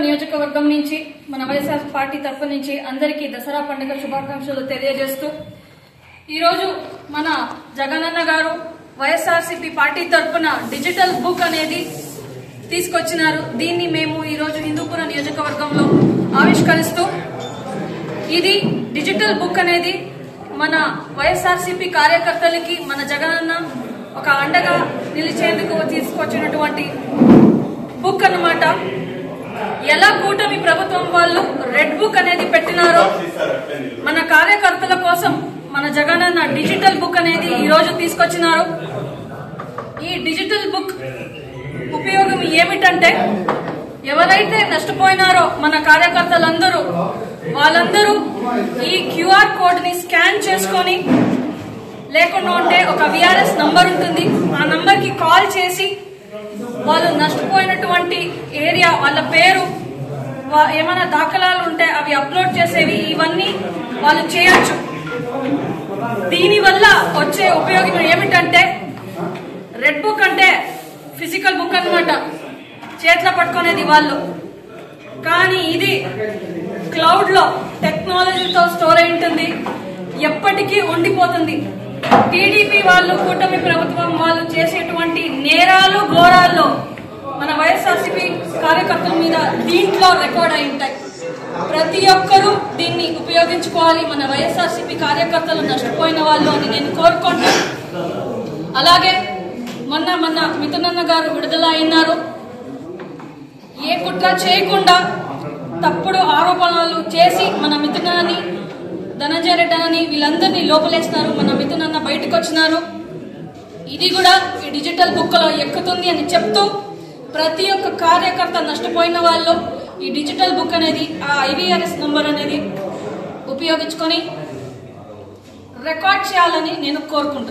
నియోజకవర్గం నుంచి మన వైఎస్ఆర్ పార్టీ తరఫు నుంచి అందరికీ దసరా పండుగ శుభాకాంక్షలు తెలియజేస్తూ ఈరోజు మన జగనన్న గారు వైఎస్ఆర్సీపీ పార్టీ తరఫున డిజిటల్ బుక్ అనేది తీసుకొచ్చినారు. దీన్ని మేము ఈరోజు హిందూపురం నియోజకవర్గంలో ఆవిష్కరిస్తూ ఇది డిజిటల్ బుక్ అనేది మన వైఎస్ఆర్సీపీ కార్యకర్తలకి మన జగనన్న ఒక అండగా నిలిచేందుకు తీసుకొచ్చినటువంటి బుక్ అన్నమాట. ఎలా కూటమి ప్రభుత్వం వాళ్ళు రెడ్ బుక్ అనేది పెట్టినారో మన కార్యకర్తల కోసం మన జగనన్న డిజిటల్ బుక్ అనేది ఈ రోజు తీసుకొచ్చినారు. ఈ డిజిటల్ బుక్ ఉపయోగం ఏమిటంటే ఎవరైతే నష్టపోయినారో మన కార్యకర్తలందరూ వాళ్ళందరూ ఈ క్యూఆర్ కోడ్ ని స్కాన్ చేసుకొని లేకుండా ఉంటే ఒక విఆర్ఎస్ నంబర్ ఉంటుంది. ఆ నంబర్ కి కాల్ చేసి వాళ్ళు నష్టపోయినటువంటి ఏరియా వాళ్ళ పేరు ఏమైనా దాఖలాలు ఉంటే అవి అప్లోడ్ చేసేవి ఇవన్నీ వాళ్ళు చేయొచ్చు. దీనివల్ల వచ్చే ఉపయోగం ఏమిటంటే రెడ్ బుక్ అంటే ఫిజికల్ బుక్ అన్నమాట, చేతిలో పట్టుకునేది వాళ్ళు. కానీ ఇది క్లౌడ్ లో టెక్నాలజీతో స్టోర్ అయి ఉంటుంది, ఎప్పటికీ ఉండిపోతుంది. టీడీపీ వాళ్ళు కూటమి ప్రభుత్వం వాళ్ళు చేసేటువంటి నేరాలు ఘోరాల్లో మన వైఎస్ఆర్సీపీ కార్యకర్తల మీద దీంట్లో రికార్డ్ అయి ఉంటాయి. ప్రతి ఒక్కరూ దీన్ని ఉపయోగించుకోవాలి, మన వైఎస్ఆర్సీపీ కార్యకర్తలు నష్టపోయిన వాళ్ళు అని నేను కోరుకుంటాను. అలాగే మొన్న మిథునన్న గారు విడుదల అయినారు. ఏ కుట్ర చేయకుండా తప్పుడు ఆరోపణలు చేసి మన మిథునని ధనంజయ రెడ్డి అని వీళ్ళందరినీ లోపలేస్తున్నారు. మన మిథునన్న బయటకు వచ్చినారు. ఇది కూడా ఈ డిజిటల్ బుక్ లో ఎక్కుతుంది అని చెప్తూ ప్రతి ఒక్క కార్యకర్త నష్టపోయిన వాళ్ళు ఈ డిజిటల్ బుక్ అనేది ఆ ఐవీఆర్ఎస్ నంబర్ అనేది ఉపయోగించుకొని రికార్డ్ చేయాలని నేను కోరుకుంటున్నాను.